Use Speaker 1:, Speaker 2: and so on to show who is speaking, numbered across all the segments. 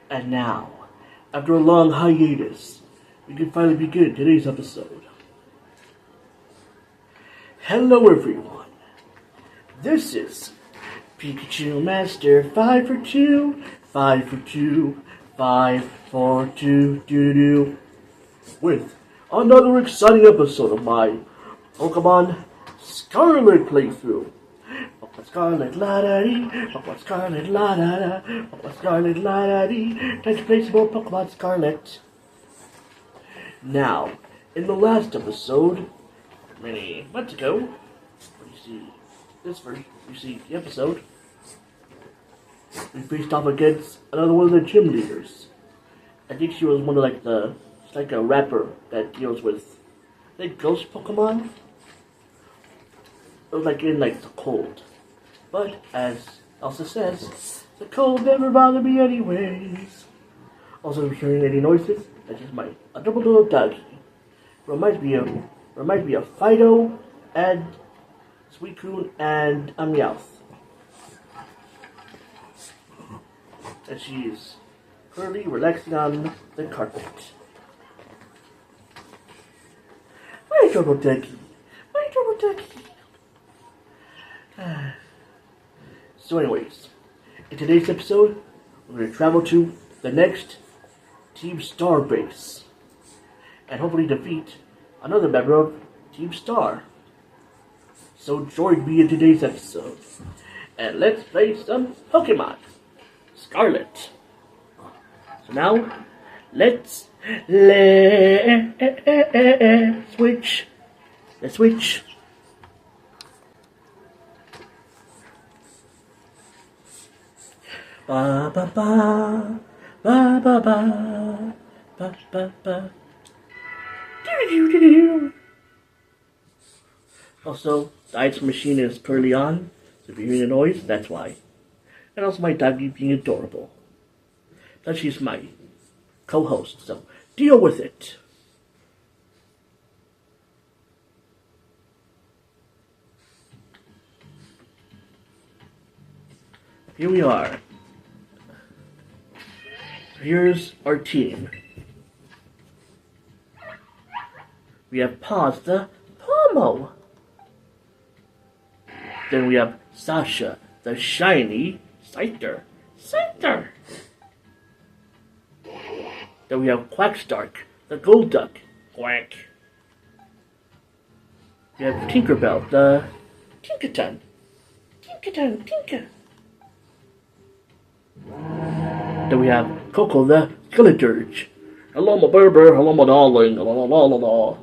Speaker 1: And now, after a long hiatus, we can finally begin today's episode. Hello everyone, this is Pikachu Master 5 for 2, 5 for 2, 5 for 2, doo-doo, with another exciting episode of my Pokemon Scarlet playthrough. Pokemon Scarlet la-da-dee, Pokemon Scarlet la-da-da, Pokemon Scarlet la-da-dee, time to play some more Pokemon Scarlet. Now, in the last episode, many months ago, when you see this version, you see the episode, we faced off against another one of the gym leaders. I think she was one of it's like a rapper that deals with, I think, ghost Pokemon. It was like in the cold. But, as Elsa says, the cold never bothered me anyways. Also, if you're hearing any noises, that's just my adorable little doggy. Reminds me of Fido and Suicune and Meowth. And she's currently relaxing on the carpet. My adorable ducky. My adorable ducky. So anyways, in today's episode, we're going to travel to the next Team Star base. And hopefully defeat another member of Team Star. So join me in today's episode. And let's play some Pokemon Scarlet. So now, let's switch. Let's switch. Ba ba ba ba ba ba ba ba ba. Also, the ice machine is currently on, so if you hear the noise, that's why. And also my doggy being adorable. Plus she's my co-host, so deal with it. Here we are. Here's our team. We have Paz the Pomo. Then we have Sasha the shiny Scyther. Then we have Quackstark the Golduck. Quack. We have Tinkerbell the Tinkaton. Tinka. Then we have Coco the Skeleturge. Hello my baby, hello my darling, la la la la la.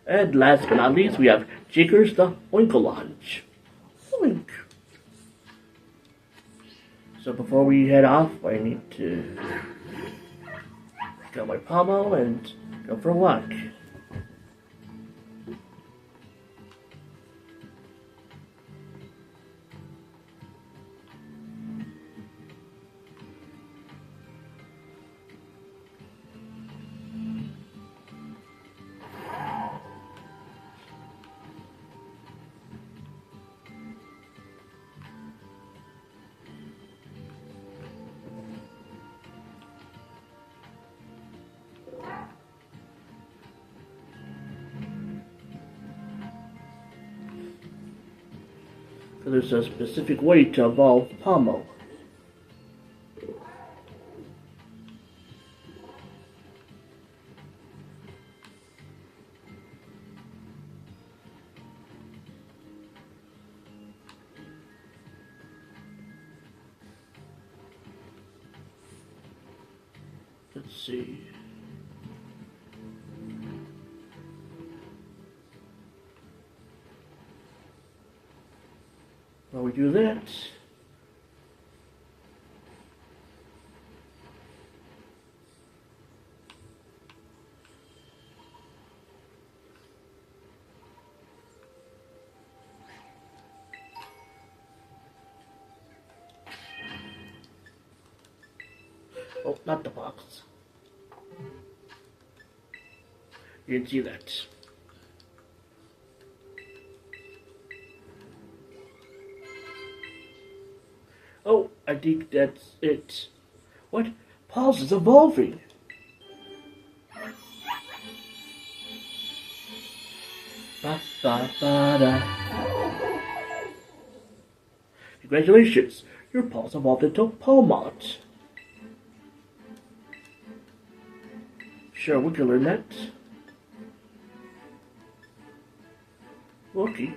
Speaker 1: And last but not least, we have Jiggers the Oinkalonge. Oink. So before we head off, I need to get my pommel and go for a walk. So there's a specific way to evolve Pommel. Let's see. While we do that, oh, not the box. You didn't see that. Oh, I think that's it. What? Pulse is evolving. Ba, ba, ba, da. Congratulations, your Pulse evolved into Palmont. Sure, we can learn that. Okay.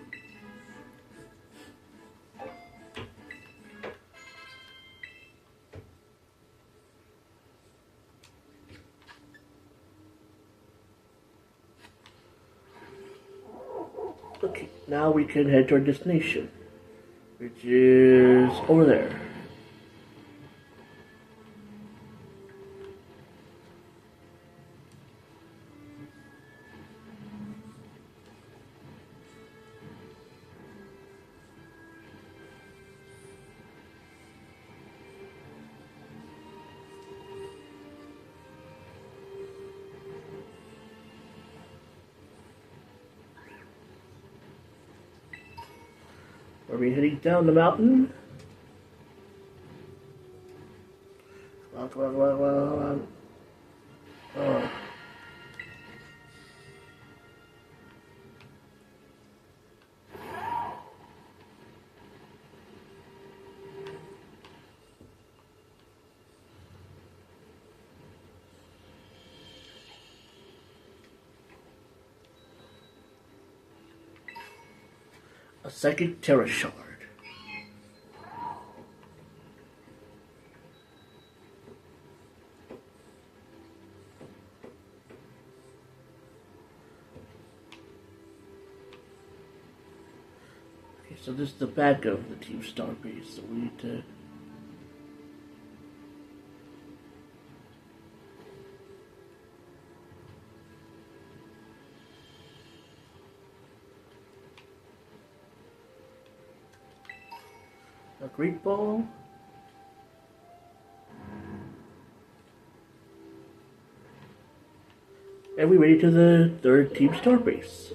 Speaker 1: Okay, now we can head to our destination, which is over there. Are we heading down the mountain? Come on. Oh. A psychic terror shard. Okay, so this is the back of the Team Star base, so we need to... A great ball. And we're ready to the third Team Star base.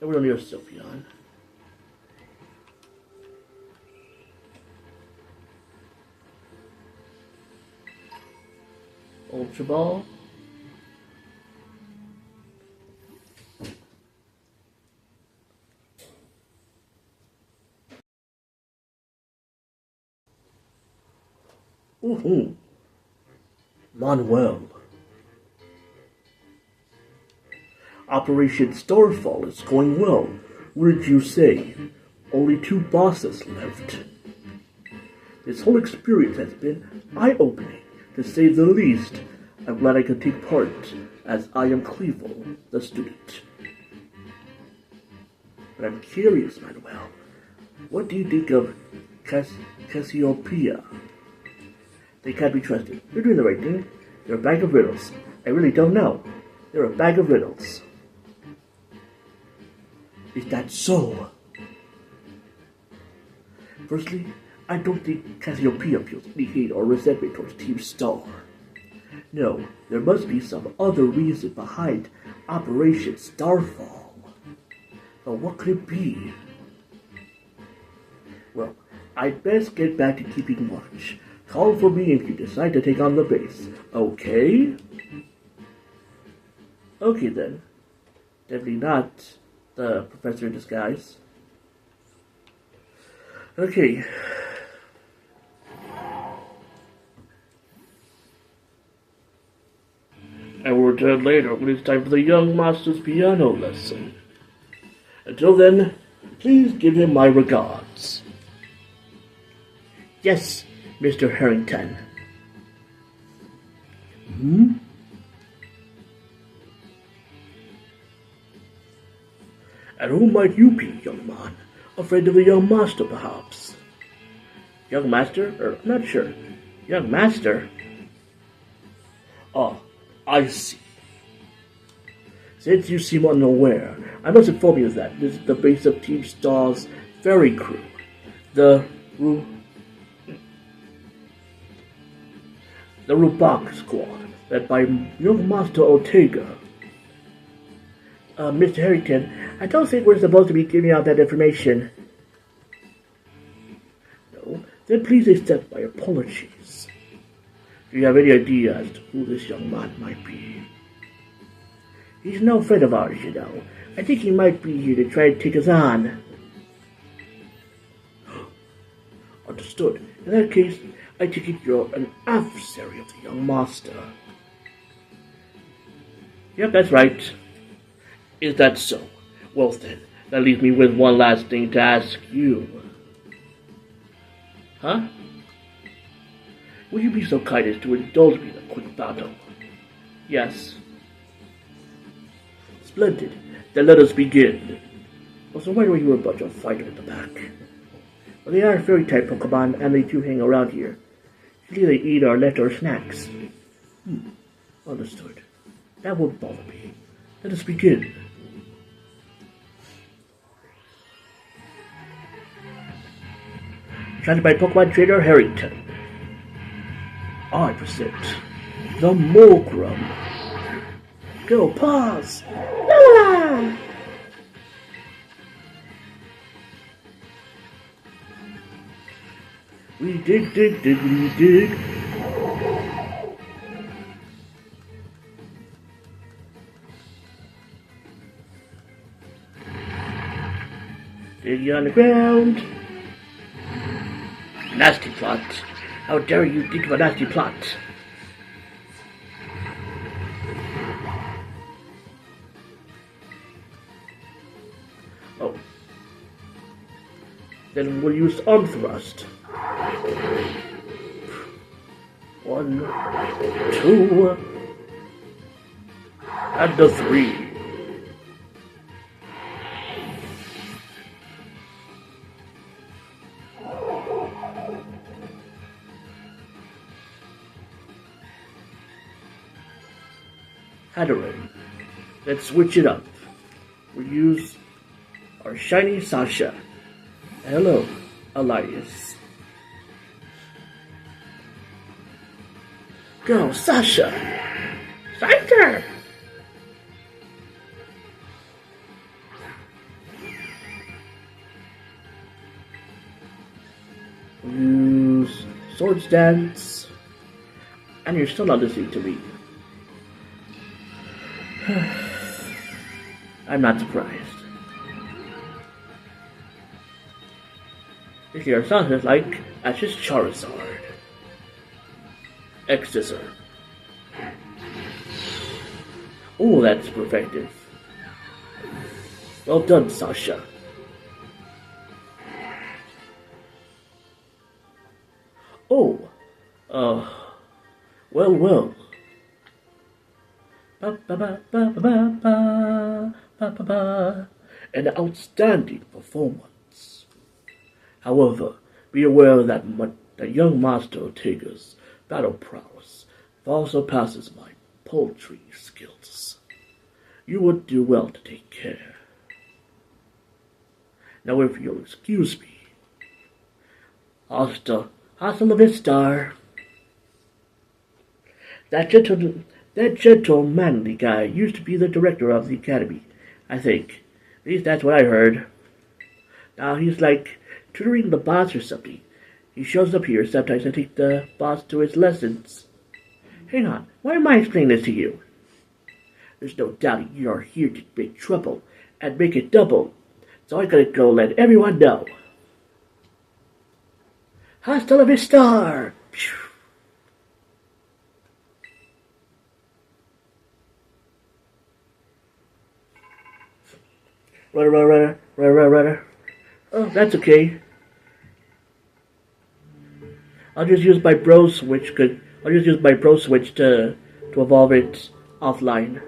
Speaker 1: And we're on your Sylveon. Ultra Ball. Woohoo! Manuel. Operation Starfall is going well. What did you say? Only 2 bosses left. This whole experience has been eye-opening, to say the least. I'm glad I could take part, as I am Clevel, the student. But I'm curious, Manuel. What do you think of Cassiopeia? They can't be trusted. You're doing the right thing. They're a bag of riddles. I really don't know. They're a bag of riddles. Is that so? Firstly, I don't think Cassiopeia feels any hate or resentment towards Team Star. No, there must be some other reason behind Operation Starfall. But what could it be? Well, I'd best get back to keeping watch. Call for me if you decide to take on the base. Okay? Okay then. Definitely not the professor in disguise. Okay. And we'll return later when it's time for the young master's piano lesson. Until then, please give him my regards. Yes, Mr. Harrington. And who might you be, young man? Afraid of the young master, perhaps? Young master? I'm not sure. Young master? Ah, I see. Since you seem unaware, I must inform you that this is the base of Team Star's ferry crew. The Rubak squad, led by young Master Ortega. Mr. Harrington, I don't think we're supposed to be giving out that information. No, then please accept my apologies. Do you have any idea as to who this young man might be? He's no friend of ours, you know. I think he might be here to try and take us on. Understood. In that case, I take it you're an adversary of the young master. Yep, that's right. Is that so? Well then, that leaves me with one last thing to ask you. Huh? Will you be so kind as to indulge me in a quick battle? Yes. Splendid. Then let us begin. Also, why were you a bunch of fighters in the back? Well, they are fairy type Pokemon, and they do hang around here. Usually they eat our leftover snacks. Understood. That won't bother me. Let us begin. Trained by Pokemon Trainer Harrington. I present the Mogrum. Go, pause! La la la! We dig, we dig. Dig on the ground. Nasty plot. How dare you think of a nasty plot? Oh. Then we'll use arm thrust. 1, 2, and a 3. Hatterene. Let's switch it up. We'll use our shiny Sasha. Hello, Elias. Go, Sasha! Fighter! Use Swords Dance. And you're still not listening to me. I'm not surprised. If your son is like as his Charizard. X-Scissor. Oh, that's perfective. Well done, Sasha. Oh, well. An outstanding performance. However, be aware that the young Master Ortega's battle prowess far surpasses my poultry skills. You would do well to take care. Now, if you'll excuse me. Hasta la vista. That gentle, manly guy used to be the director of the academy, I think. At least that's what I heard. Now he's like tutoring the boss or something. He shows up here sometimes to take the boss to his lessons. Hang on, why am I explaining this to you? There's no doubt you're here to make trouble, and make it double. So I gotta go let everyone know. Hasta la vista! Runner. Oh, that's okay. I'll just use my bro switch to evolve it offline.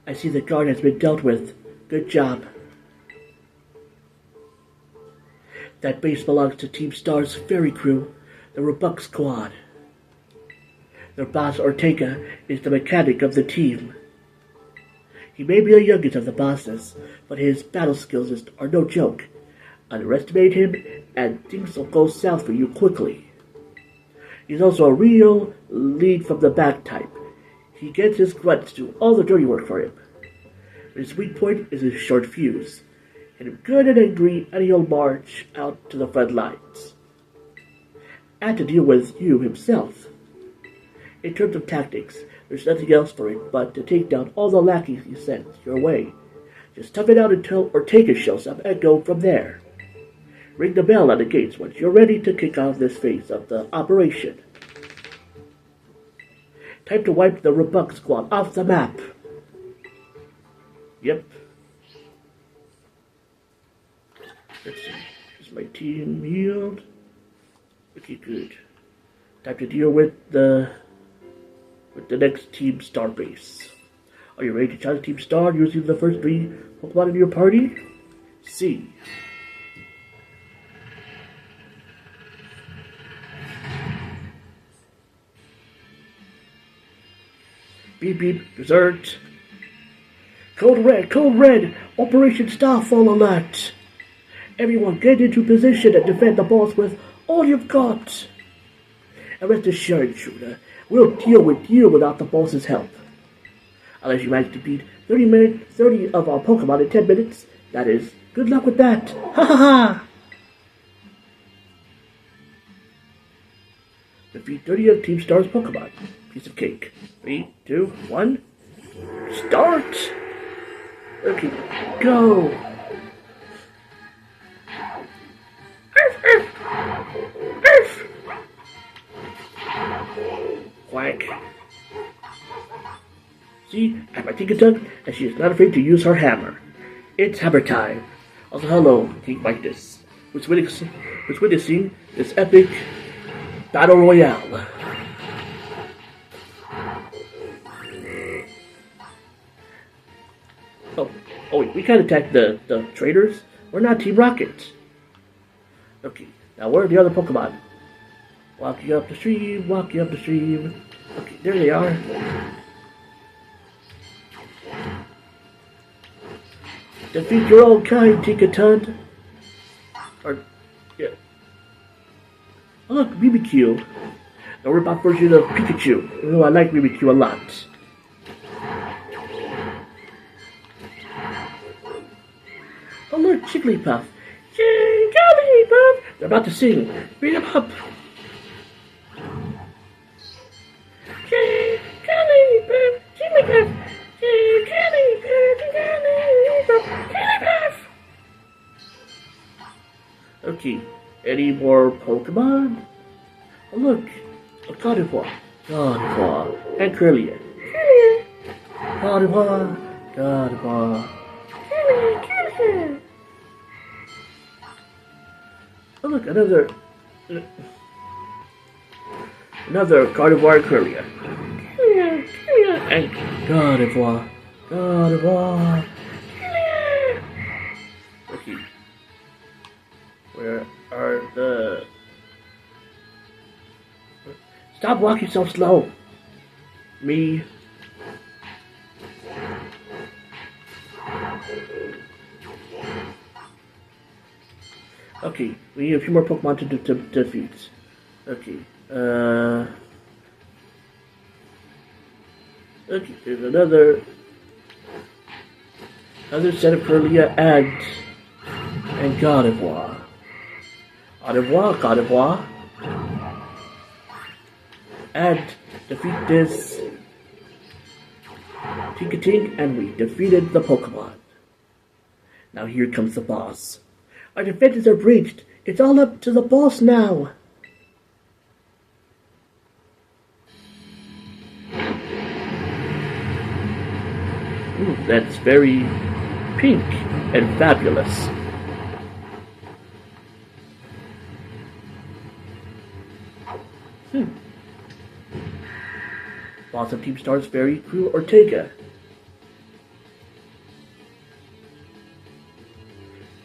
Speaker 1: I see the guard has been dealt with. Good job. That base belongs to Team Star's Fairy Crew, the Robux Squad. Their boss, Ortega, is the mechanic of the team. He may be the youngest of the bosses, but his battle skills are no joke. Underestimate him, and things will go south for you quickly. He's also a real lead from the back type. He gets his grunts to do all the dirty work for him. His weak point is his short fuse. Hit him good and angry, and he'll march out to the front lines. And to deal with you himself. In terms of tactics, there's nothing else for it but to take down all the lackeys he sends your way. Just tough it out until Ortega shows up and go from there. Ring the bell at the gates once you're ready to kick off this phase of the operation. Time to wipe the Rebuck Squad off the map. Yep. Let's see. Is my team healed? Okay, good. Time to deal with the next Team Star base. Are you ready to challenge Team Star using the first 3 Pokemon in your party? C. Beep beep, dessert. Code red, Operation Starfall alert. Everyone get into position and defend the boss with all you've got. And rest assured, shooter, we'll deal with you without the boss's help. Unless you manage to beat 30 of our Pokemon in 10 minutes, that is, good luck with that. Ha ha ha! Defeat 30 of Team Star's Pokemon. Piece of cake. 3, 2, 1. Start! Okay, go! Quack. See, I have my Tinkaton, and she is not afraid to use her hammer. It's hammer time. Also, hello, King Midas, who's witnessing this epic battle royale. Oh wait, we can't attack the traders. We're not Team Rocket. Okay, now where are the other Pokemon? Walking up the stream, walking up the stream. Okay, there they are. Defeat your own kind, Tinkaton. Or, yeah. Oh look, BBQ. A rip-off version of Pikachu. Even though I like BBQ a lot. Oh look, Jigglypuff. Jigglypuff! They're about to sing. Beat them up. Jigglypuff, Jigglypuff, Jigglypuff, Jigglypuff. Okay, any more Pokemon? Oh look, a Gardevoir, and Curlier. Gardevoir. Oh look, another Gardevoir Curlier. And Gardevoir. Okay. Where are the... Stop walking so slow. Me. Okay, we need a few more Pokemon to defeat. Okay, okay, there's another set of Curlia and Gardevoir. Gardevoir. And defeat this Tinkaton, and we defeated the Pokemon. Now here comes the boss. Our defenses are breached. It's all up to the boss now. Ooh, that's very pink and fabulous. Boss of Team Star's very crew, Ortega.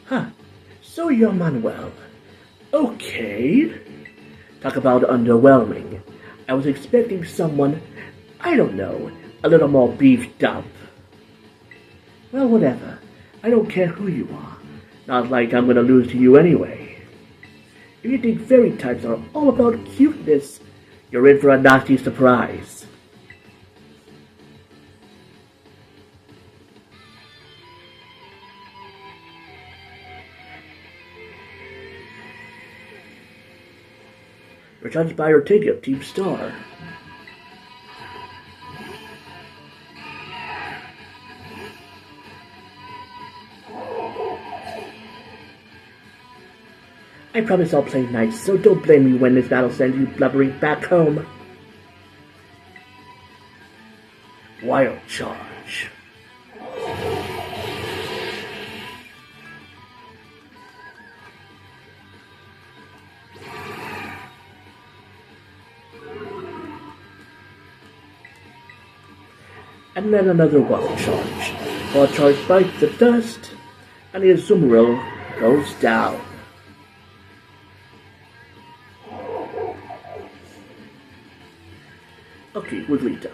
Speaker 1: Huh. So you're Manuel. Okay. Talk about underwhelming. I was expecting someone, I don't know, a little more beefed up. Well, whatever. I don't care who you are. Not like I'm gonna lose to you anyway. If you think fairy types are all about cuteness, you're in for a nasty surprise. Recharged by Ortega, Team Star. I promise I'll play nice, so don't blame me when this battle sends you blubbering back home. Wild Charge. And then another Wild Charge. Wild Charge bites the dust, and the Azumarill goes down. Okay, Wigglytuff.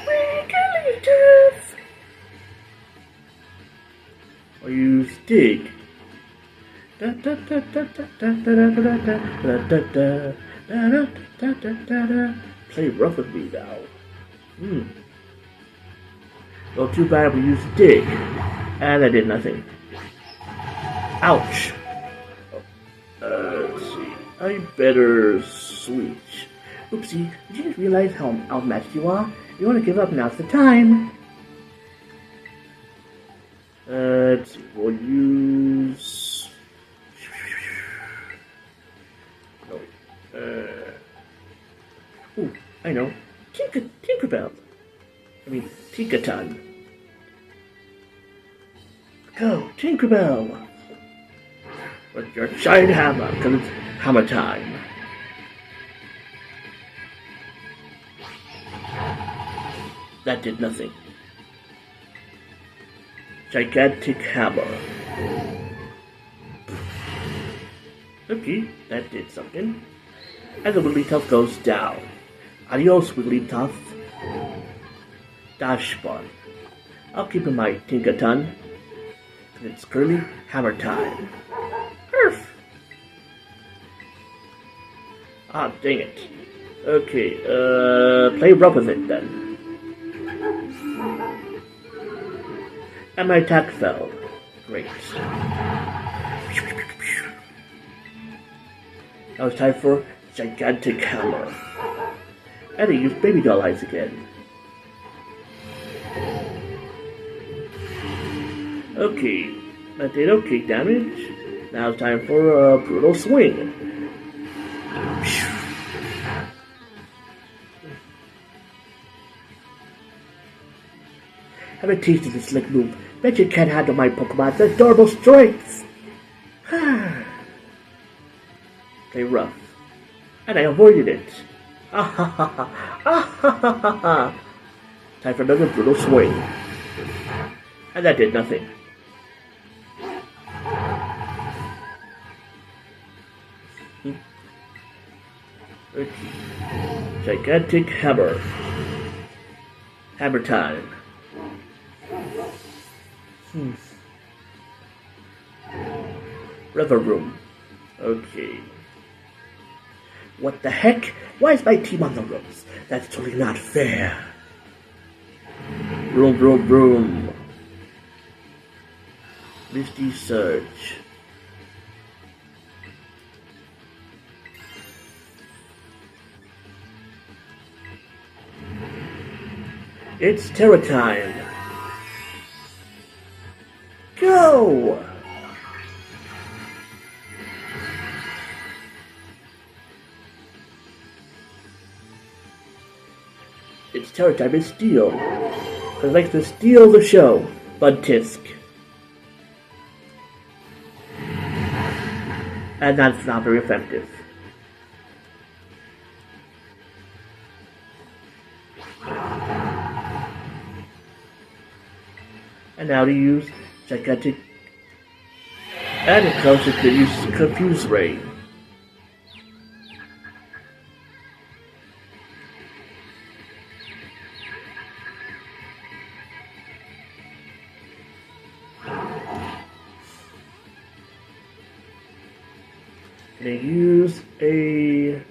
Speaker 1: Wigglytuff! Or use Dig. Play rough with me now. Well, too bad we used Dig. And I did nothing. Ouch! Let's see. I better switch. Oopsie, did you just realize how outmatched you are? You want to give up, now's the time. Let's see, we'll use... Ooh, I know. Tinkerbell. I mean, Tinkaton. Go, Tinkerbell! With your giant hammer, because it's hammer time. That did nothing. Gigantic hammer. Okay, that did something. And the Wigglytuff goes down. Adios, Wigglytuff. Dash Bun. I'll keep in my Tinkaton. It's curly hammer time. Perf! Ah, dang it. Okay, play rough with it then. And my attack fell. Great. Now it's time for gigantic hammer. And I use baby doll eyes again. Okay, that did okay damage. Now it's time for a brutal swing. Have a taste of this slick move. Bet you can't handle my Pokemon's adorable strength. Play rough. And I avoided it. Ah ha ha ha. Ah ha ha ha ha. Time for another brutal swing. And that did nothing. Gigantic hammer. Hammer time. River room. Okay. What the heck? Why is my team on the ropes? That's totally not fair. Broom, broom, broom. Misty Surge. It's terror time. Go! It's terror time and steal. I like to steal the show, Bud Tisk. And that's not very effective. And now to use gigantic, and it comes with the use Confuse Ray. And I use a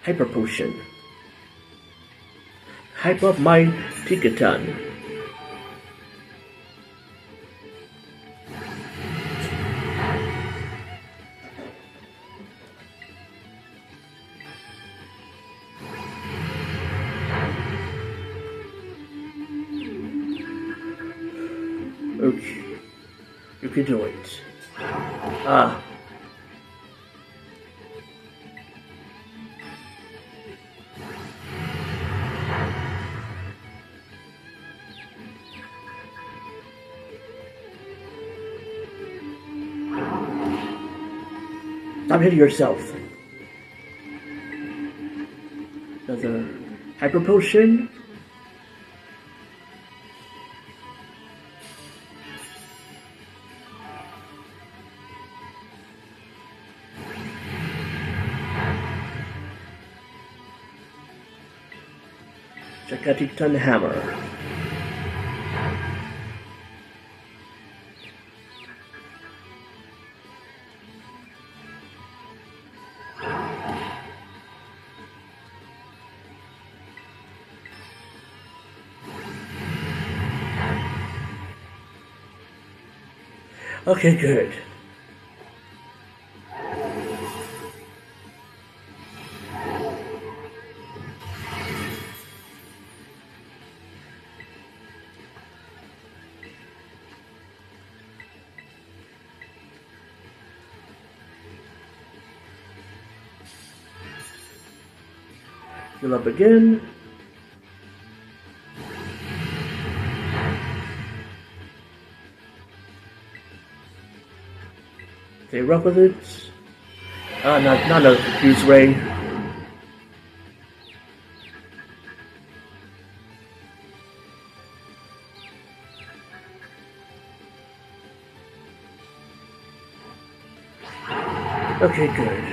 Speaker 1: Hyper Potion. Hype up my Tinkaton. Okay. You can do it. Ah. Stop hitting yourself. Another hyper potion. Check out Tinkaton hammer. Okay, good. Heal up again. Stay rough with it. Not another confused ray. Okay, good.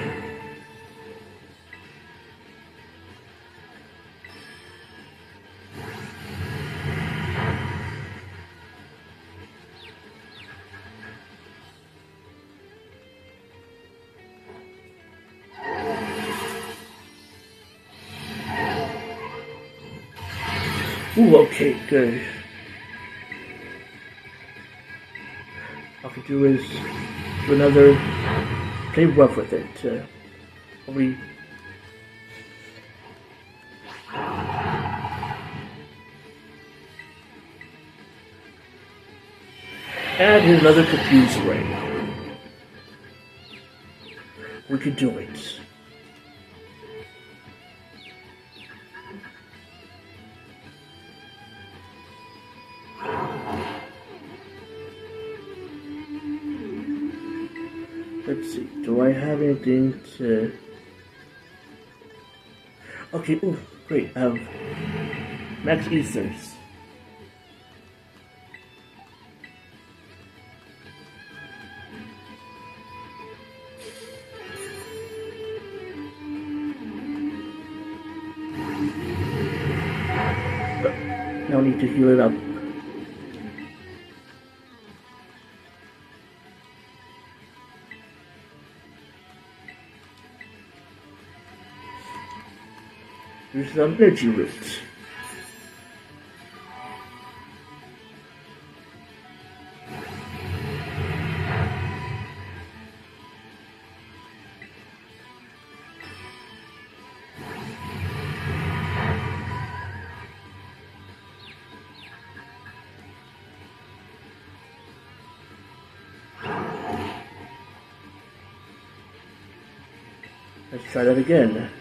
Speaker 1: Ooh, okay, good. All I can do is do another, play rough with it. Probably. And here's another confused ray. We can do it. Let's see, do I have anything to... Okay, ooh, great, I have max ethers. Now I need to heal it up. Here's some energy roots. Let's try that again.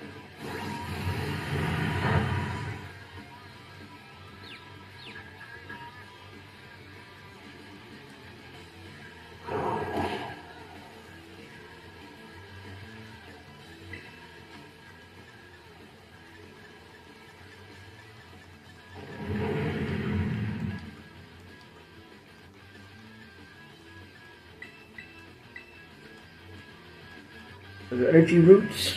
Speaker 1: The energy roots.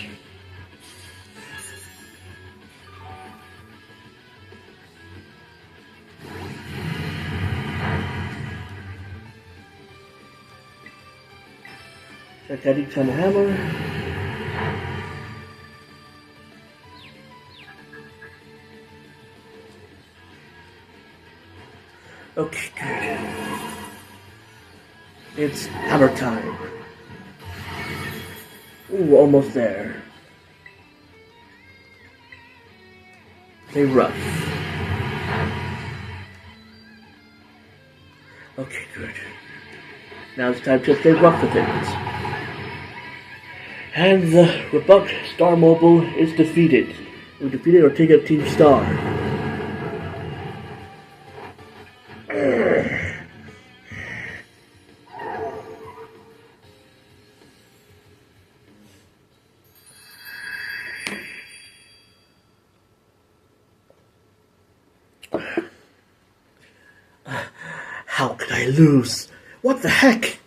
Speaker 1: Check out each time hammer. Okay, good. It's hammer time. Ooh, almost there. Stay rough. Okay, good. Now it's time to stay rough with it. And the Rebuck Star Mobile is defeated. We defeated Ortega Team Star. How could I lose? What the heck?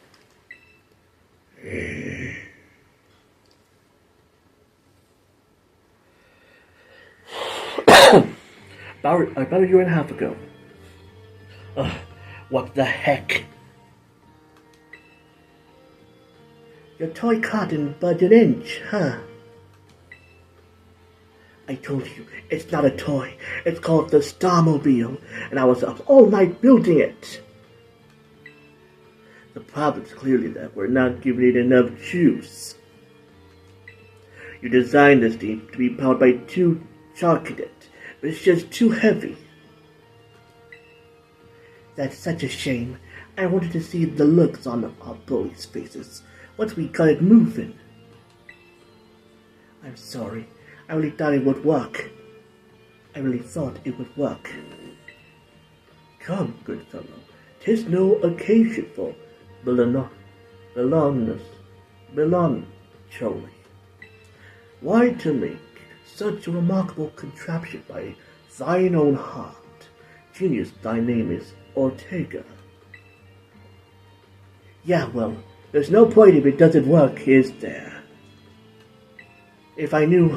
Speaker 1: About a year and a half ago. What the heck? Your toy car didn't budge an inch, huh? I told you, it's not a toy. It's called the Starmobile, and I was up all night building it. The problem's clearly that we're not giving it enough juice. You designed this thing to be powered by 2 Charcadet, but it's just too heavy. That's such a shame. I wanted to see the looks on our bullies' faces once we got it moving. I'm sorry. I really thought it would work. I really thought it would work. Come, good fellow. 'Tis no occasion for belongingness, surely. Why to make such a remarkable contraption by thine own heart? Genius, thy name is Ortega. Yeah, well, there's no point if it doesn't work, is there? If I knew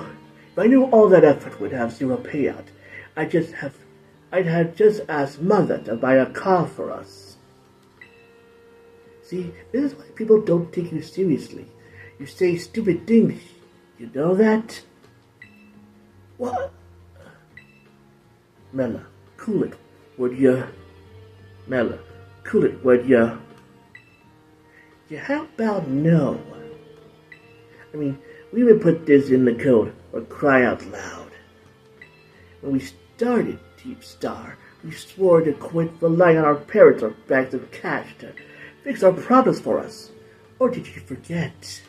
Speaker 1: all that effort would have zero payout, I'd have just asked Mother to buy a car for us. See, this is why people don't take you seriously. You say stupid things. You know that? What? Mella, cool it, would ya? Mella, cool it, would ya? Yeah, how about no? I mean, we would put this in the code, or cry out loud. When we started Deep Star, we swore to quit relying on our parents or bags of cash to fix our problems for us. Or did you forget?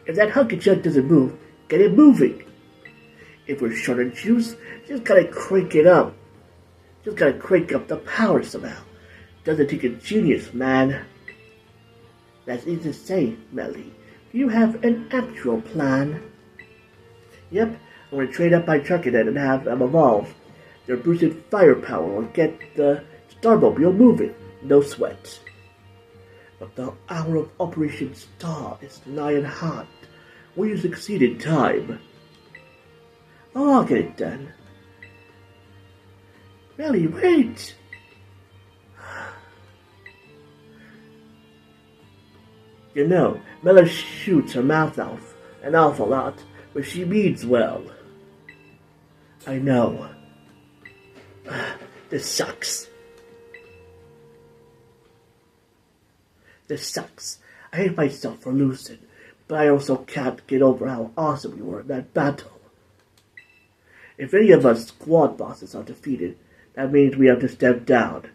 Speaker 1: If that hunk of junk doesn't move, get it moving. If we're short on juice, just gotta crank it up. Just gotta crank up the power somehow. Doesn't take a genius, man. That's easy to say, Melly. Do you have an actual plan? Yep, I'm gonna trade up my Chuckadet and have them evolve. Their boosted firepower will get the Starmobile moving. No sweat. But the hour of Operation Star is nigh and hot. Will you succeed in time? Oh, I'll get it done. Melly, wait! You know, Mella shoots her mouth off an awful lot, but she means well. I know. This sucks. This sucks. I hate myself for losing, but I also can't get over how awesome you were in that battle. If any of us squad bosses are defeated, that means we have to step down,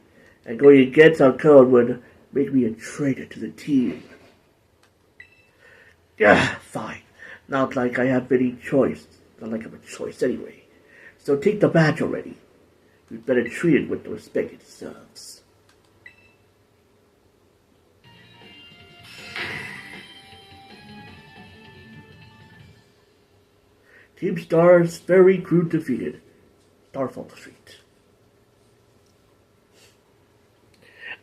Speaker 1: and going against our code would make me a traitor to the team. Yeah, fine. Not like I have any choice. Not like I have a choice anyway. So take the badge already. You'd better treat it with the respect it deserves. Team Star's ferry crew defeated. Starfall Street.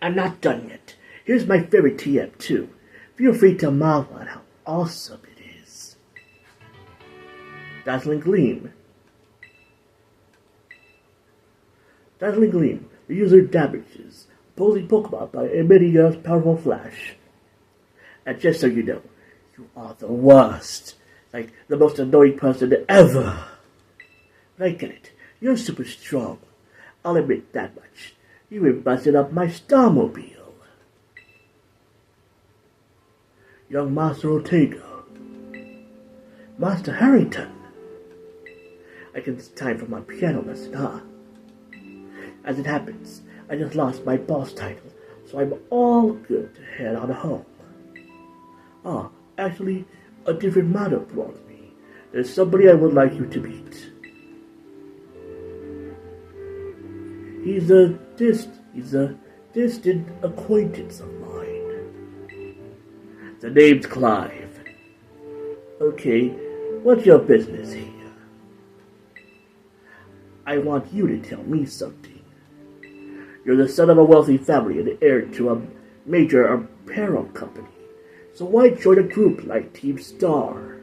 Speaker 1: I'm not done yet. Here's my favorite TM too. Feel free to marvel at how awesome it is. Dazzling Gleam. Dazzling Gleam. The user damages opposing Pokemon by emitting a powerful flash. And just so you know, you are the worst. Like the most annoying person ever. But I get it. You're super strong. I'll admit that much. You even busted up my Starmobile. Young Master Ortega. Master Harrington. I guess it's time for my piano lesson, huh? As it happens, I just lost my boss title, so I'm all good to head on home. Ah, actually, a different matter brought me. There's somebody I would like you to meet. He's a distant acquaintance of mine. The name's Clive. Okay, what's your business here? I want you to tell me something. You're the son of a wealthy family and heir to a major apparel company. So why join a group like Team Star?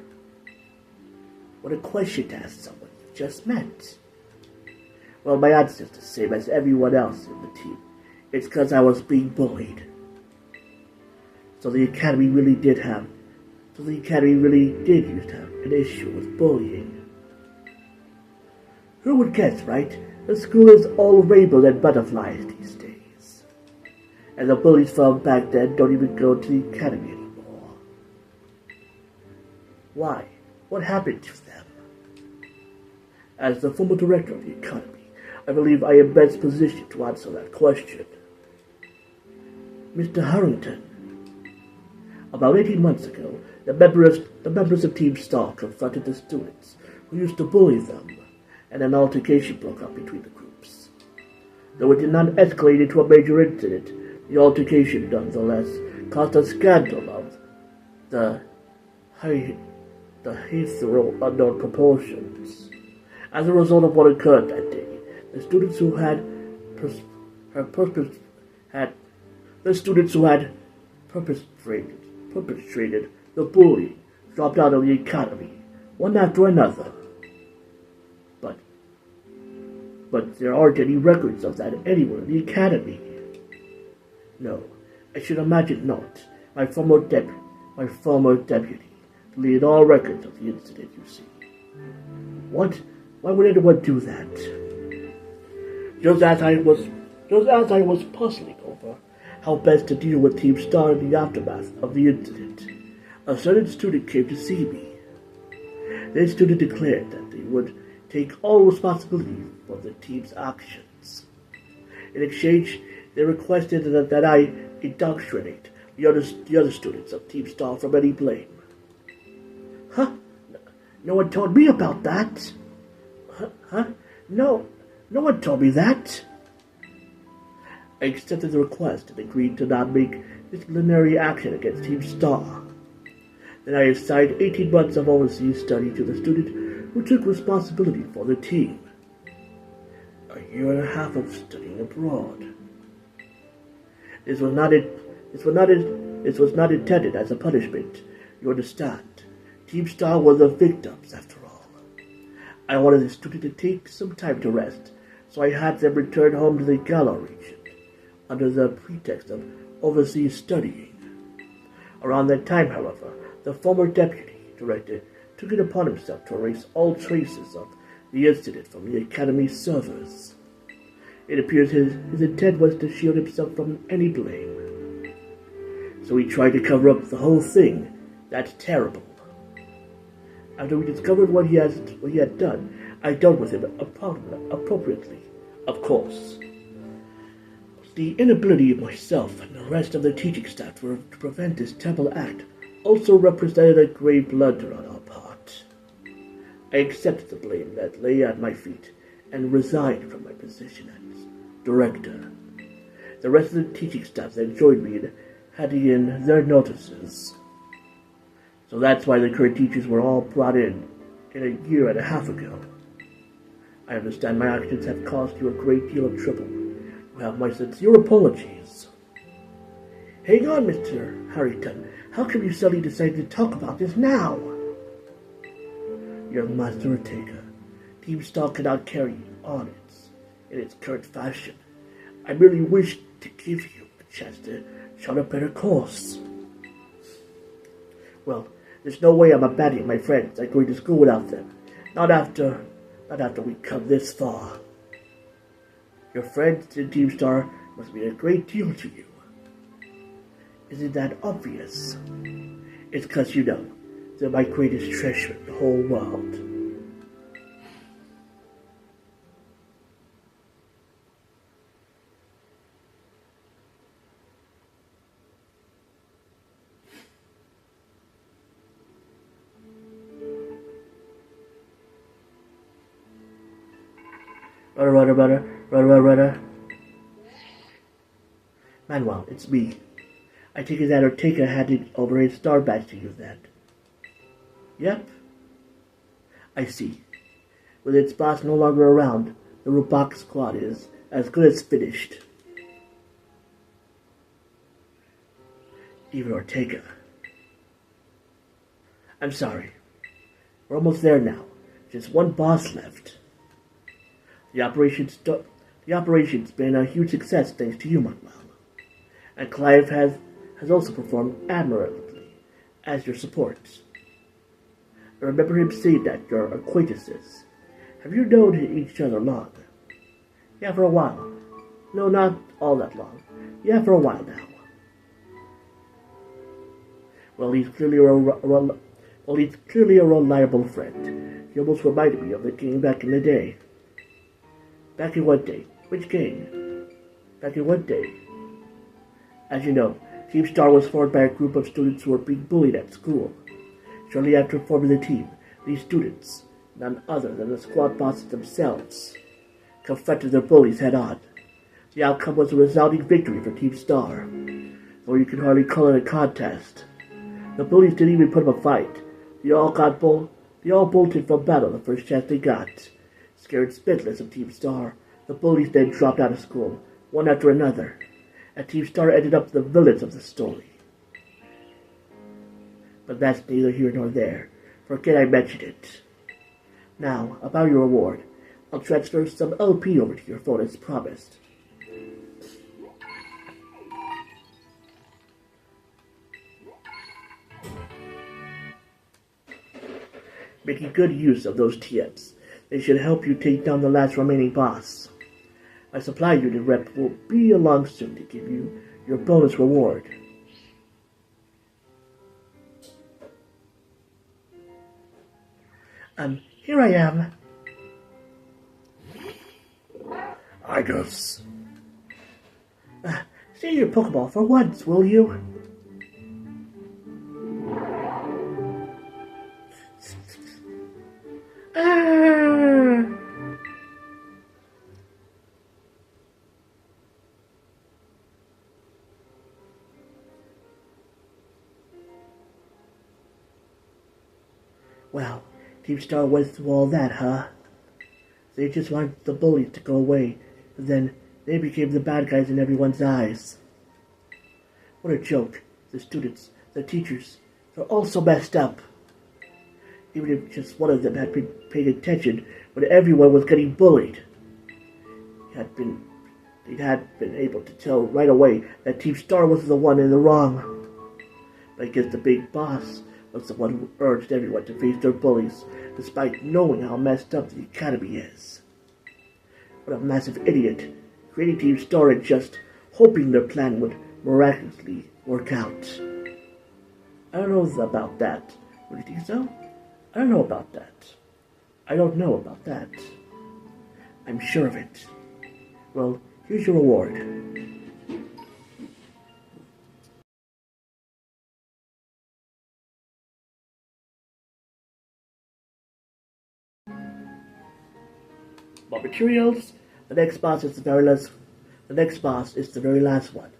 Speaker 1: What a question to ask someone you just met. Well, my answer's the same as everyone else in the team. It's because I was being bullied. So the Academy really did used to have an issue with bullying. Who would guess, right? The school is all rainbows and butterflies these days. And the bullies from back then don't even go to the Academy anymore. Why? What happened to them? As the former director of the Academy, I believe I am best positioned to answer that question. Mr. Harrington. About 18 months ago, the members of Team Star confronted the students who used to bully them, and an altercation broke out between the groups. Though it did not escalate into a major incident, the altercation nonetheless caused a scandal of the hitherto unknown proportions. As a result of what occurred that day, the students who had perpetrated the bullying dropped out of the Academy, one after another. But there aren't any records of that anywhere in the Academy. No, I should imagine not. My former deputy deleted all records of the incident, you see. What? Why would anyone do that? Just as I was puzzling over how best to deal with Team Star in the aftermath of the incident, a certain student came to see me. This student declared that they would take all responsibility for the team's actions. In exchange, they requested that I indoctrinate the other students of Team Star from any blame. Huh? No one told me about that. Huh? No one told me that. I accepted the request and agreed to not make disciplinary action against Team Star. Then I assigned 18 months of overseas study to the student who took responsibility for the team. A year and a half of studying abroad. This was not intended as a punishment, you understand. Team Star were the victims, after all. I wanted the student to take some time to rest, so I had them return home to the Gala region, under the pretext of overseas studying. Around that time, however, the former deputy director took it upon himself to erase all traces of the incident from the Academy's servers. It appears his intent was to shield himself from any blame. So he tried to cover up the whole thing. That's terrible. After we discovered what he had done, I dealt with him appropriately, of course. The inability of myself and the rest of the teaching staff to prevent this terrible act also represented a grave blunder on our part. I accepted the blame that lay at my feet and resigned from my position as director. The rest of the teaching staff then joined me in handing in their notices. So that's why the current teachers were all brought in a year and a half ago. I understand my actions have caused you a great deal of trouble. You have my sincere apologies. Hang on, Mr. Harrington. How come you suddenly decided to talk about this now? Young Master Ortega, Team Star cannot carry on in its current fashion. I merely wish to give you a chance to chart a better course. Well, there's no way I'm abandoning my friends and going to school without them. Not after we come this far. Your friends in Team Star must mean a great deal to you. Isn't that obvious? It's 'cause you know they're my greatest treasure in the whole world. Rudder. Manuel, it's me. I take it that Ortega handed over his star badge to you then. Yep. I see. With its boss no longer around, the robotic squad is as good as finished. Even Ortega. I'm sorry. We're almost there now. Just one boss left. The operation's been a huge success thanks to you, Manuel. And Clive has also performed admirably as your support. I remember him saying that your acquaintances. Have you known each other long? Yeah, for a while. No, not all that long. Yeah, for a while now. Well, he's clearly a reliable friend. He almost reminded me of the gang back in the day. Back in what day? Which gang? Back in what day? As you know, Team Star was formed by a group of students who were being bullied at school. Shortly after forming the team, these students, none other than the squad bosses themselves, confronted their bullies head-on. The outcome was a resounding victory for Team Star, though you can hardly call it a contest. The bullies didn't even put up a fight. They all bolted from battle the first chance they got. Scared spitless of Team Star, the bullies then dropped out of school, one after another, and Team Star ended up the villains of the story. But that's neither here nor there. Forget I mentioned it. Now, about your reward. I'll transfer some LP over to your phone as promised. Making good use of those TMs. They should help you take down the last remaining boss. My supply unit rep will be along soon to give you your bonus reward. Here I am. I guess. Save your Pokeball for once, will you? Well, Team Star went through all that, huh? They just wanted the bullies to go away, and then they became the bad guys in everyone's eyes. What a joke. The students, the teachers, they're all so messed up. Even if just one of them had been paying attention when everyone was getting bullied. They had been able to tell right away that Team Star was the one in the wrong. But I guess the big boss was the one who urged everyone to face their bullies, despite knowing how messed up the academy is. What a massive idiot, creating Team Star and just hoping their plan would miraculously work out. I don't know about that. Would you think so? I don't know about that. I don't know about that. I'm sure of it. Well, here's your reward. More materials. The next boss is the very last one.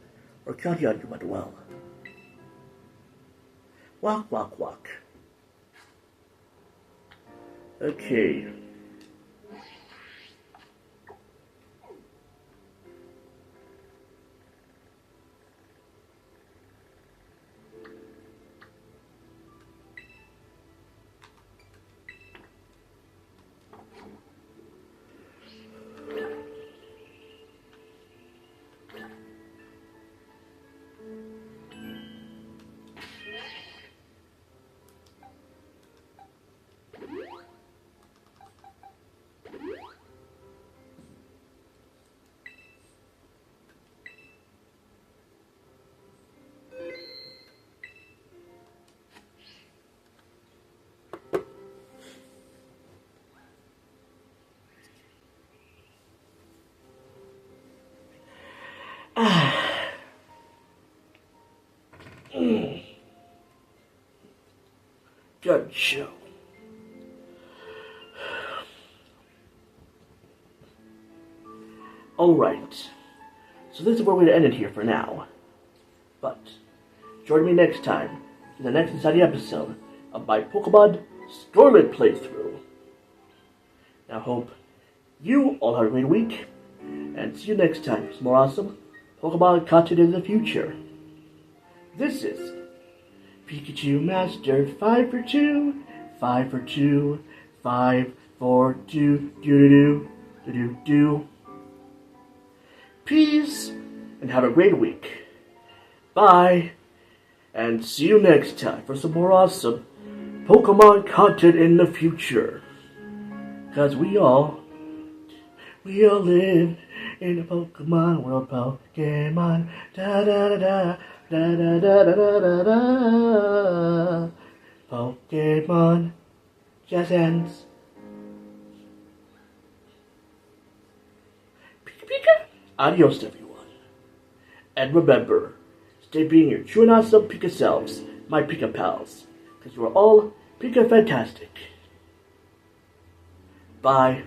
Speaker 1: We're counting on you, Manuel. Walk, walk, walk. Okay. Good show. Alright, so this is where we're going to end it here for now. But join me next time in the next exciting episode of my Pokemon Scarlet playthrough. Now, hope you all have a great week, and see you next time for some more awesome Pokemon content in the future. This is Pikachu Master 5 for 2, 5 for 2, 5 for 2, do. Peace, and have a great week. Bye, and see you next time for some more awesome Pokemon content in the future. Cause we all live in a Pokemon world. Pokemon, da da da da da da da da da. Pokemon, just ends. Pika Pika. Adios, everyone. And remember, stay being your true and awesome Pika selves, my Pika pals, because you are all Pika fantastic. Bye.